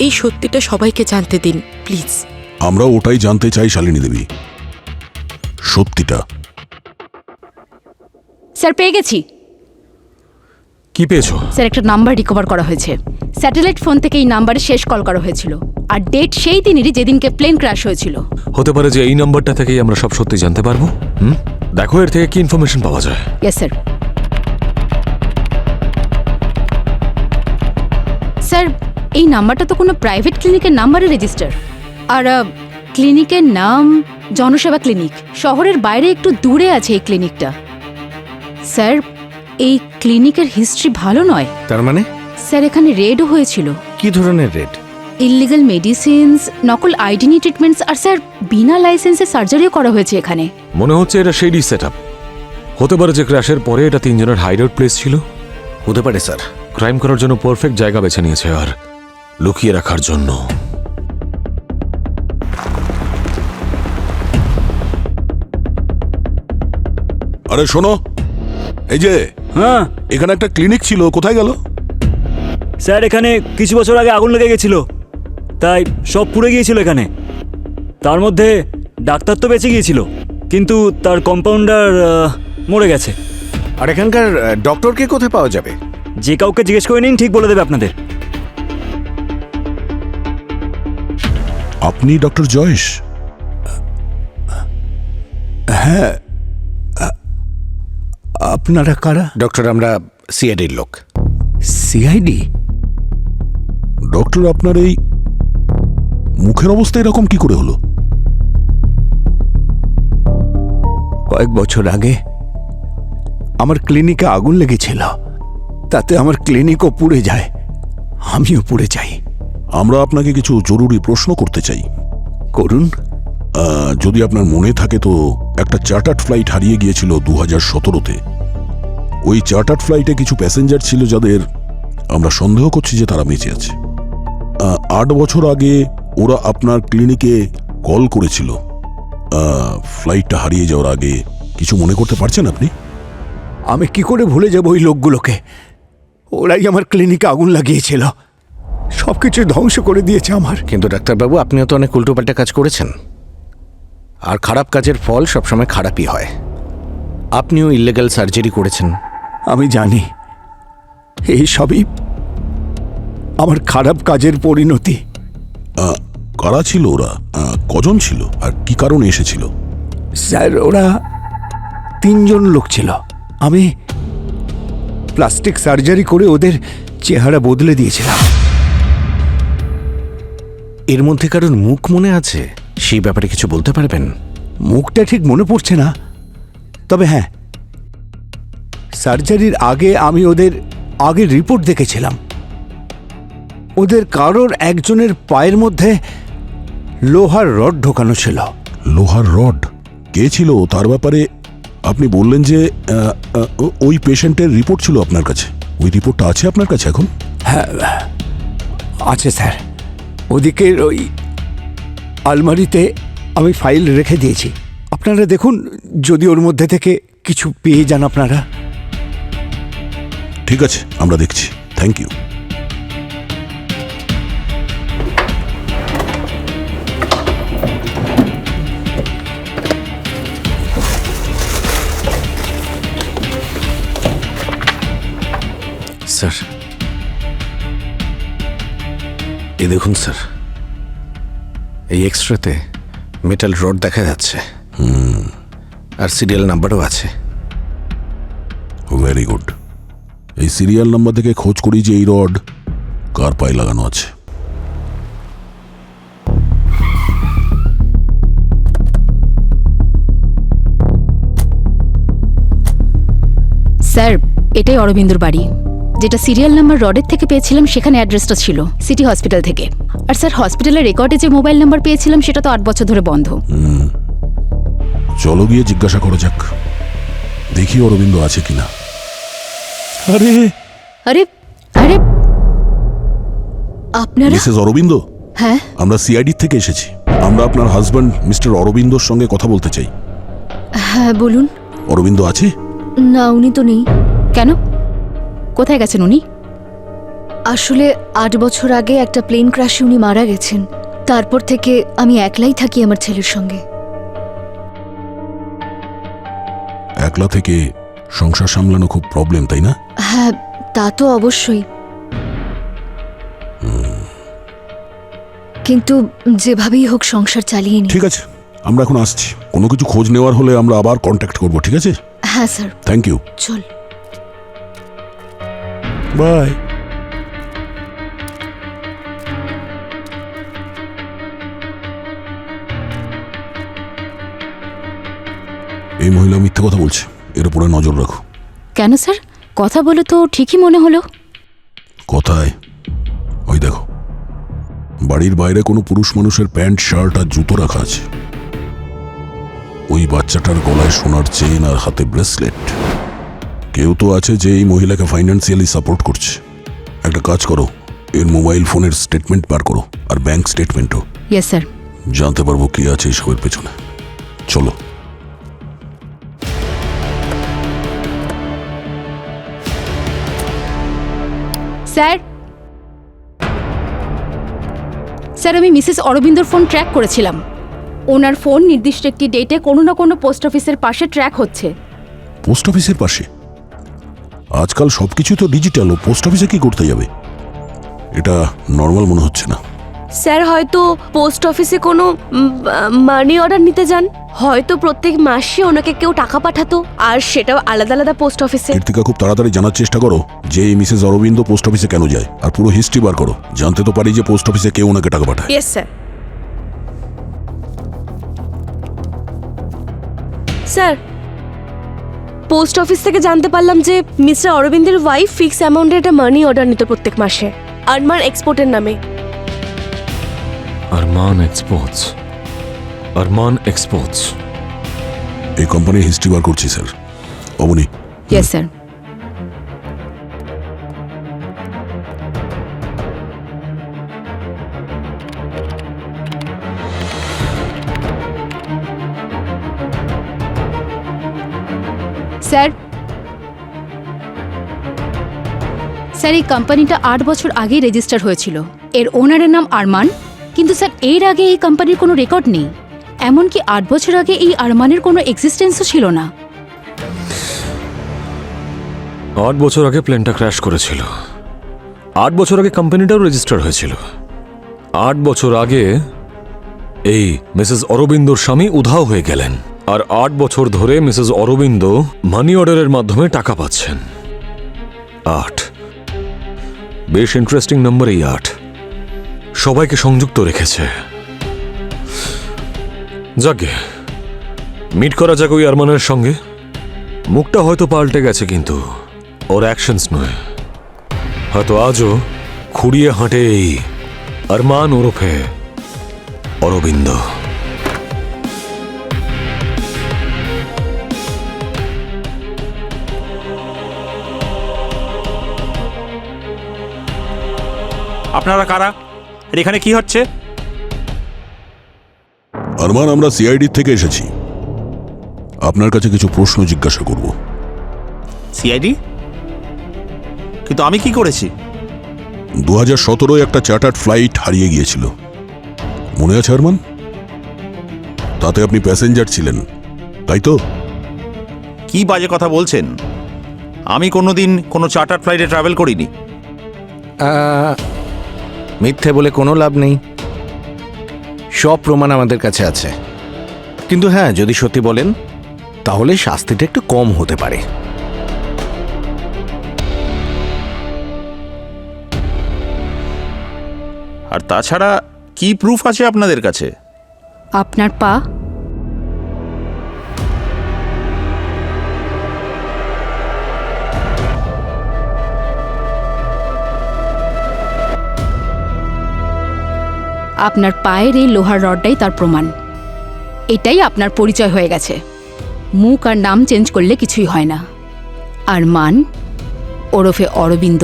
এই সত্যিটা সবাইকে জানতে দিন প্লিজ। আমরা ওটাই জানতে চাই শালিনী দেবী, সত্যিটা। স্যার, পেয়ে গেছি। কি পেয়েছো? স্যার, একটা নাম্বার রিকভার করা হয়েছে। স্যাটেলাইট ফোন থেকে এই নাম্বারে শেষ কল করা হয়েছিল, আর ডেট সেই দিনেরই যেদিনকে প্লেন ক্র্যাশ হয়েছিল। হতে পারে যে এই নাম্বারটা থেকেই আমরা সব সত্যি জানতে পারবো। দেখো এর থেকে কি ইনফরমেশন পাওয়া যায়। Yes sir. স্যার, এই নাম্বারটা তো কোনো প্রাইভেট ক্লিনিকের নাম্বারে রেজিস্টার, আর ক্লিনিকের নাম জনসেবা ক্লিনিক। শহরের বাইরে একটু দূরে আছে এই ক্লিনিকটা। স্যার, এই ক্লিনিকের হিস্ট্রি ভালো নয়। তার মানে? স্যার, এখানে রেডও হয়েছিল। কি ধরনের রেড? ইললিগাল মেডিসিনস, নকল আইডেন্টি ট্রিটমেন্টস আর স্যার বিনা লাইসেন্সে সার্জারিও করা হয়েছে এখানে। মনে হচ্ছে এটা শেডি সেট আপ। হতে পারে যে ক্র্যাশের পরে এটা তিনজনের হাইডআউট প্লেস ছিল। হতে পারে স্যার। ক্রাইম করার জন্য পারফেক্ট জায়গা বেছে নিয়েছে আর লুকিয়ে রাখার জন্য। আরে শোনো, এই যে হ্যাঁ এখানে একটা ক্লিনিক ছিল, কোথায় গেল? স্যার এখানে কিছু বছর আগে আগুন লেগে গেছিল, তাই সব পুড়ে গিয়েছিল এখানে। তার মধ্যে ডাক্তার তো বেঁচে গিয়েছিল, কিন্তু তার কম্পাউন্ডার মরে গেছে। আর এখানকার ডক্টরকে কোথায় পাওয়া যাবে? যে কাউকে জিজ্ঞেস করে নিন, ঠিক বলে দেবে আপনাদের। আপনি ডক্টর জয়েশ? হ্যাঁ। আপনারা কারা? ডক্টর, আমরা সিআইডির লোক। সিআইডি? ডক্টর, আপনার এই মুখের অবস্থা এরকম কি করে হলো? কয়েক বছর আগে আমার ক্লিনিকে আগুন লেগেছিল, তাতে আমার ক্লিনিকও পুড়ে যায়, আমিও পুড়ে যাই। আমরা আপনাকে কিছু জরুরি প্রশ্ন করতে চাই। করুন। যদি আপনার মনে থাকে তো একটা চার্টার্ড ফ্লাইট হারিয়ে গিয়েছিল 2017-তে। ওই চার্টার্ড ফ্লাইটে কিছু প্যাসেঞ্জার ছিল যাদের আমরা সন্দেহ করছি যে তারা বেঁচে আছে। 8 বছর আগে ওরা আপনার ক্লিনিকে কল করেছিল। ফ্লাইটটা হারিয়ে যাওয়ার আগে কিছু মনে করতে পারছেন আপনি? আমি কি করে ভুলে যাব ওই লোকগুলোকে? ওরাই আমার ক্লিনিকে আগুন লাগিয়েছিল, সবকিছু ধ্বংস করে দিয়েছে আমার। কিন্তু ডাক্তারবাবু, আপনিও তো অনেক উল্টোপাল্টা কাজ করেছেন, আর খারাপ কাজের ফল সবসময় খারাপই হয়। আপনিও ইললিগাল সার্জারি করেছেন, আমি জানি। এই সবই আমার খারাপ কাজের পরিণতি। কারা ছিল ওরা? কজন ছিল আর কি কারণে এসেছিল? স্যার, ওরা 3 জন লোক ছিল। আমি প্লাস্টিক সার্জারি করে ওদের চেহারা বদলে দিয়েছিলাম। এর মধ্যে কারোর মুখ মনে আছে? সেই ব্যাপারে কিছু বলতে পারবেন? মুখটা ঠিক মনে পড়ছে না, তবে হ্যাঁ, সার্জারির আগে আমি ওদের আগের রিপোর্ট দেখেছিলাম। ওদের কারোর একজনের পায়ের মধ্যে লোহার রড ঢোকানো ছিল। লোহার রড? কে ছিল তার ব্যাপারে আপনি বললেন যে ওই পেশেন্টের রিপোর্ট ছিল আপনার কাছে। ওই রিপোর্টটা আছে আপনার কাছে এখন? হ্যাঁ আছে স্যার, ওদিকের ওই আলমারিতে আমি ফাইল রেখে দিয়েছি। আপনারা দেখুন, যদি ওর মধ্যে থেকে কিছু পেয়ে যান আপনারা। ঠিক আছে, আমরা দেখছি। Thank you. স্যার, এই দেখুন স্যার, এই এক্সট্রাতে মেটাল রড দেখা যাচ্ছে, আর সিরিয়াল নাম্বারও আছে। Very good. এই সিরিয়াল নাম্বার থেকে খোঁজ করি যে এই রড কার পায়ে লাগানো আছে। স্যার, এটাই অরবিন্দর বাড়ি। যেটা সিরিয়াল নাম্বার রডের থেকে পেয়েছিলাম সেখানে অ্যাড্রেসটা ছিল সিটি হসপিটাল থেকে। আর স্যার, হসপিটালের রেকর্ডে যে মোবাইল নাম্বার পেয়েছিলাম সেটা তো 8 বছর ধরে বন্ধ। চলো গিয়ে জিজ্ঞাসা করা যাক, দেখি অরবিন্দ আছে কিনা। আরে আরে আরে, আপনারা? মিসেস অরবিন্দ? হ্যাঁ, আমরা সিআইডি থেকে এসেছি। আমরা আপনার হাজব্যান্ড মিস্টার অরবিন্দর সঙ্গে কথা বলতে চাই। হ্যাঁ বলুন। অরবিন্দ আছে? না, উনি তো নেই। কেন? কোথায় গেছেন উনি? আসলে 8 বছর আগে একটা প্লেন ক্র্যাশে উনি মারা গেছেন। তারপর থেকে আমি একলাই থাকি আমার ছেলের সঙ্গে। একলা থেকে সংসার সামলানো খুব প্রবলেম, তাই না? হ্যাঁ, তা তো অবশ্যই, কিন্তু যেভাবেই হোক সংসার চালিয়ে নি। ঠিক আছে, আমরা এখন আসছি। কোনো কিছু খোঁজ নেওয়ার হলে আমরা আবার কন্ট্যাক্ট করব, ঠিক আছে? হ্যাঁ স্যার। Thank you. চল। বাই। এই মহিলা মিথ্যে কথা বলছে, এর উপরে নজর রাখো। কেন স্যার? কথা বলে তো ঠিকই মনে হলো। কোথায়? ওই দেখো। বাড়ির বাইরে কোনো পুরুষ মানুষের প্যান্ট শার্ট আর জুতো রাখা আছে। ওই বাচ্চাটার গলায় সোনার চেন আর হাতে ব্রেসলেট। কেউ তো আছে যে এই মহিলাকে ফাইন্যান্সিয়ালি সাপোর্ট করছে। একটা কাজ করো, এর মোবাইল ফোনের স্টেটমেন্ট বার করো, আর ব্যাংক স্টেটমেন্টও। Yes sir. জানতে পারবো কি আছে এসবের পেছনে। চলো। স্যার, স্যার আমি মিসেস অরবিন্দর ফোন ট্র্যাক করেছিলাম। ওনার ফোন নির্দিষ্ট একটি ডেটে কোনো না কোনো পোস্ট অফিসের পাশে ট্র্যাক হচ্ছে। পোস্ট অফিসের পাশে? আজকাল সবকিছু তো ডিজিটাল, ও পোস্ট অফিসে কি করতে যাবে? এটা নর্মাল মনে হচ্ছে না। স্যার হয়তো পোস্ট অফিসে কোনো মানি অর্ডার নিতে যান, হয়তো প্রত্যেক মাসে ওনাকে কেউ টাকা পাঠাতো, আর সেটাও আলাদা আলাদা পোস্ট অফিসে। কীর্তিকা, খুব তাড়াতাড়ি জানার চেষ্টা করো যে এই মিসেস অরবিন্দ পোস্ট অফিসে কেন যায়, আর পুরো হিস্ট্রি বার করো। জানতে তো পারি যে পোস্ট অফিসে কেউ ওনাকে টাকা পাঠায়। Yes sir. Sir, post office থেকে জানতে পারলাম যে মিস্টার অরবিন্দের ওয়াইফ ফিক্স অ্যামাউন্টের একটা মানি অর্ডার নিত প্রত্যেক মাসে আরমান এক্সপোর্টের নামে। আরমান এক্সপোর্টস। আরমান এক্সপোর্টস। এই কোম্পানির হিস্ট্রি বার করছি sir. Avani. Yes sir. Sir, sir এই কোম্পানিটা 8 বছর আগেই রেজিস্টার হয়েছিল। এর ওনারের নাম আরমান, কিন্তু স্যার এর আগে এই কোম্পানির কোনো রেকর্ড নেই। এমনকি 8 বছর আগে এই আরমানের কোনো এক্সিস্টেন্সও ছিল না। 8 বছর আগে প্লেনটা ক্র্যাশ করেছিল। 8 বছর আগে কোম্পানিটাও রেজিস্টার হয়েছিল। 8 বছর আগে এই মিসেস অরবিন্দর স্বামী উধাও হয়ে গেলেন, আর 8 বছর ধরে মিসেস অরবিন্দ মানি অর্ডারের মাধ্যমে টাকা পাচ্ছেন। 8 বেশ ইন্টারেস্টিং নাম্বার। এই 8 সবাইকে সংযুক্ত রেখেছে। যাকে মিট করা যাক ওই আরমানের সঙ্গে। মুখটা হয়তো পাল্টে গেছে, কিন্তু ওর অ্যাকশনস নয়। হয়তো আজও খুঁড়িয়ে হাঁটে এই আরমান ওরফে অরবিন্দ। আপনারা কারা? আর এখানে কি হচ্ছে? আরমান, আমরা সিআইডি থেকে এসেছি। আপনার কাছে কিছু প্রশ্ন জিজ্ঞাসা করব। সিআইডি? কিন্তু আমি কি করেছি? 2017 একটা চার্টার্ড ফ্লাইট হারিয়ে গিয়েছিল, মনে আছে আরমান? তাতে আপনি প্যাসেঞ্জার ছিলেন, তাই তো? কি বাজে কথা বলছেন? আমি কোনোদিন কোনো চার্টার ফ্লাইটে ট্রাভেল করিনি। মিথ্যে বলে কোনো লাভ নেই, সব প্রমাণ আমাদের কাছে আছে। কিন্তু হ্যাঁ, যদি সত্যি বলেন তাহলে শাস্তিটা একটু কম হতে পারে। আর তাছাড়া কি প্রুফ আছে আপনাদের কাছে? আপনার পা। আপনার পায়ের এই লোহার রডটাই তার প্রমাণ। এটাই আপনার পরিচয় হয়ে গেছে। মুখ আর নাম চেঞ্জ করলে কিছুই হয় না। আরমান ওরফে অরবিন্দ।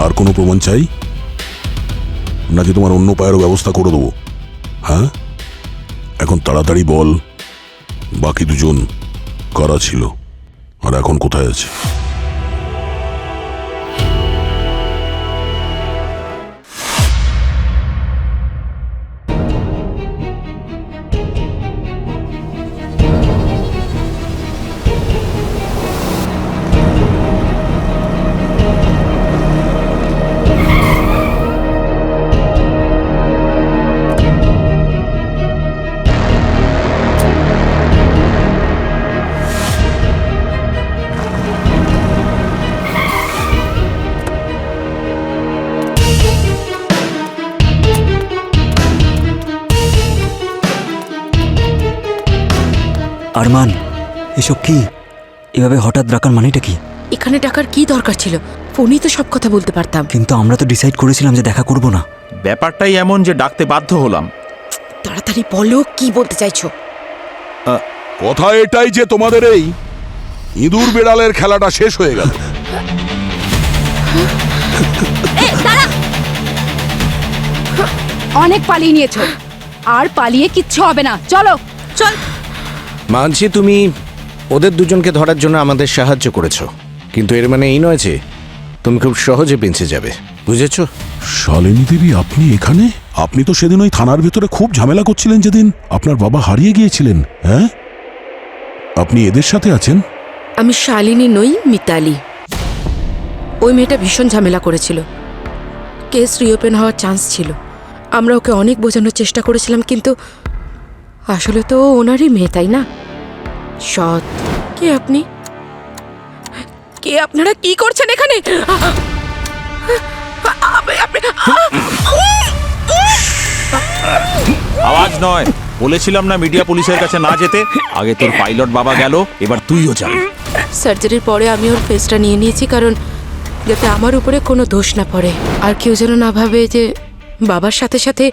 আর কোনো প্রমাণ চাই নাকি তোমার অন্য পায়েরও ব্যবস্থা করে দেবো? হ্যাঁ, এখন তাড়াতাড়ি বল, বাকি দুজন কারা ছিল আর এখন কোথায় আছে? আরমান, এসব কি? এভাবে হঠাৎ ডাকার মানেটা কি? এখানে টাকার কি দরকার ছিল? ফোনেই তো সব কথা বলতে পারতাম। কিন্তু আমরা তো ডিসাইড করেছিলাম যে দেখা করব না। ব্যাপারটাই এমন যে ডাকতে বাধ্য হলাম। তাড়াতাড়ি বলো, কি বলতে চাইছো? কথা এটাই যে তোমাদের এই ইঁদুর বেড়ালের খেলাটা শেষ হয়ে গেল। অনেক পালিয়ে নিয়েছো, আর পালিয়ে কিচ্ছু হবে না। চলো চল। মানছি তুমি ওদের দুজনকে ধরার জন্য আমাদের সাহায্য করেছো, কিন্তু এর মানে এই নয় যে তুমি খুব সহজে বেঁচে যাবে, বুঝেছো? শালিনী দেবী, আপনি এখানে? আপনি তো সেদিন ওই থানার ভেতরে খুব ঝামেলা করছিলেন যেদিন আপনার বাবা হারিয়ে গিয়েছিলেন। হ্যাঁ, আপনি এদের সাথে আছেন? আমি শালিনী নই, মিতালি। ওই মেয়েটা ভীষণ ঝামেলা করেছিল। কেস রিওপেন হওয়ার চান্স ছিল। আমরা ওকে অনেক বোঝানোর চেষ্টা করেছিলাম, কিন্তু আসলে তো ও ওনারই মেয়ে, তাই না? সৎ। কে আপনি? কে আপনারা? কি করছেন এখানে? আওয়াজ নয়, বলেছিলাম না মিডিয়া পুলিশের কাছে না যেতে। আগে তোর পাইলট বাবা গেল, এবার তুইও যাবি। সার্জারির পরে আমি ওর ফেসটা নিয়ে নিয়েছি, কারণ যাতে আমার উপরে কোনো দোষ না পড়ে, আর কেউ যেন না ভাবে যে বাবার সাথে সাথে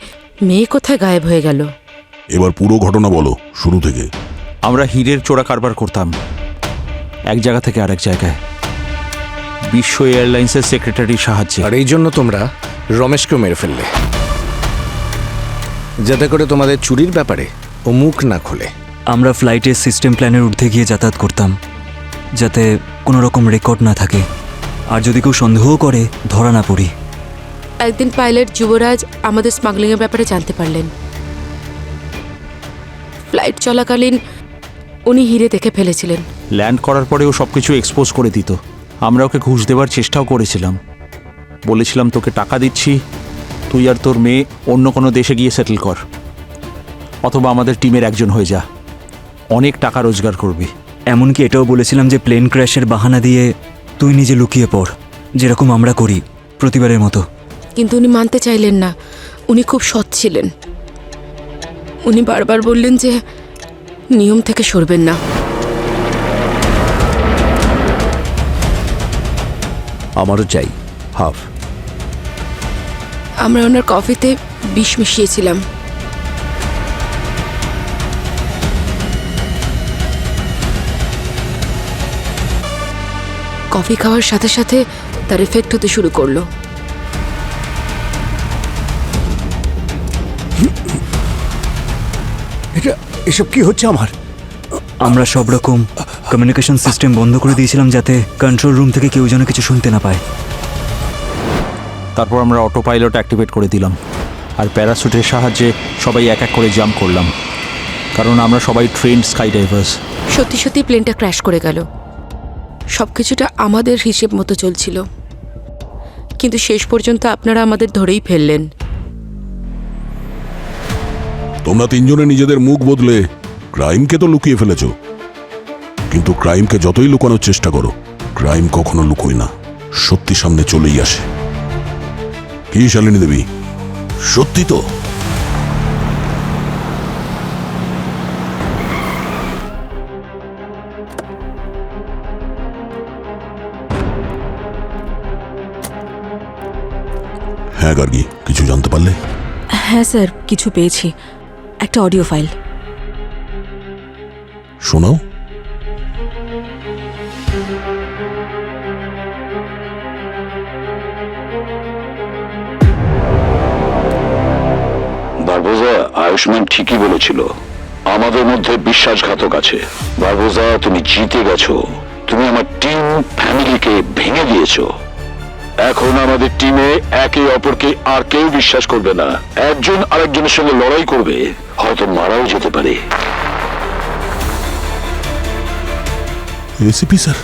মেয়ে কোথায় গায়েব হয়ে গেল। এবার পুরো ঘটনা বলো শুরু থেকে। আমরা হীরের চোরা কারবার করতাম এক জায়গা থেকে আরেক জায়গায়, বিশ্ব এয়ারলাইন্সের সেক্রেটারির সাহায্যে। আর এই জন্য তোমরা রমেশকেও মেরে ফেললে, যাতে করে তোমাদের চুরির ব্যাপারে ও মুখ না খোলে। আমরা ফ্লাইটের সিস্টেম প্ল্যানের ঊর্ধ্বে গিয়ে যাতায়াত করতাম, যাতে কোনো রকম রেকর্ড না থাকে, আর যদি কেউ সন্দেহ করে ধরা না পড়ি। একদিন পাইলট যুবরাজ আমাদের স্মাগলিংয়ের ব্যাপারে জানতে পারলেন। ফ্লাইট চলাকালীন উনি হিরে দেখে ফেলেছিলেন। ল্যান্ড করার পরে ও সব কিছু এক্সপোজ করে দিত। আমরা ওকে ঘুষ দেওয়ার চেষ্টাও করেছিলাম। বলেছিলাম, তোকে টাকা দিচ্ছি, তুই আর তোর মেয়ে অন্য কোনো দেশে গিয়ে সেটেল কর, অথবা আমাদের টিমের একজন হয়ে যা, অনেক টাকা রোজগার করবি। এমনকি এটাও বলেছিলাম যে প্লেন ক্র্যাশের বাহানা দিয়ে তুই নিজে লুকিয়ে পড়, যেরকম আমরা করি প্রতিবারের মতো। কিন্তু উনি মানতে চাইলেন না। উনি খুব সৎ ছিলেন। উনি বারবার বললেন যে নিয়ম থেকে সরবেন না। আমারও চাই হাফ। আমরা ওনার কফিতে বিষ মিশিয়েছিলাম। কফি খাওয়ার সাথে সাথে তার এফেক্ট হতে শুরু করলো। এসব কি হচ্ছে আমার? আমরা সব রকম কমিউনিকেশন সিস্টেম বন্ধ করে দিয়েছিলাম, যাতে কন্ট্রোল রুম থেকে কেউ যেন কিছু শুনতে না পায়। তারপর আমরা অটো পাইলট অ্যাক্টিভেট করে দিলাম, আর প্যারাশুটের সাহায্যে সবাই এক এক করে জাম্প করলাম, কারণ আমরা সবাই ট্রেন্ড স্কাই ডাইভার্স। সত্যি সত্যি প্লেনটা ক্র্যাশ করে গেল। সব কিছুটা আমাদের হিসেব মতো চলছিল, কিন্তু শেষ পর্যন্ত আপনারা আমাদের ধরেই ফেললেন। তোমরা তিনজনে নিজেদের মুখ বদলে ক্রাইমকে তো লুকিয়ে ফেলেছো, কিন্তু ক্রাইমকে যতই লুকানোর চেষ্টা করো, ক্রাইম কখনো লুকোয় না, সত্যি সামনে চলেই আসে। কি শালিনী দেবী, সত্যি তো? হ্যাঁ গার্গী, কিছু জানতে পারলে? হ্যাঁ স্যার, কিছু পেয়েছি। একটা অডিও ফাইল। শোনাও। বারবোজা, আয়ুষ্মান ঠিকই বলেছিল, আমাদের মধ্যে বিশ্বাসঘাতক আছে। বারবোজা, তুমি জিতে গেছো। তুমি আমার টিম ফ্যামিলিকে ভেঙে দিয়েছো। এখন আমাদের টিমে একে অপরকে আর কেউ বিশ্বাস করবে না। একজন আরেকজনের সঙ্গে লড়াই করবে, হয়তো মারাও যেতে পারে। ACP sir,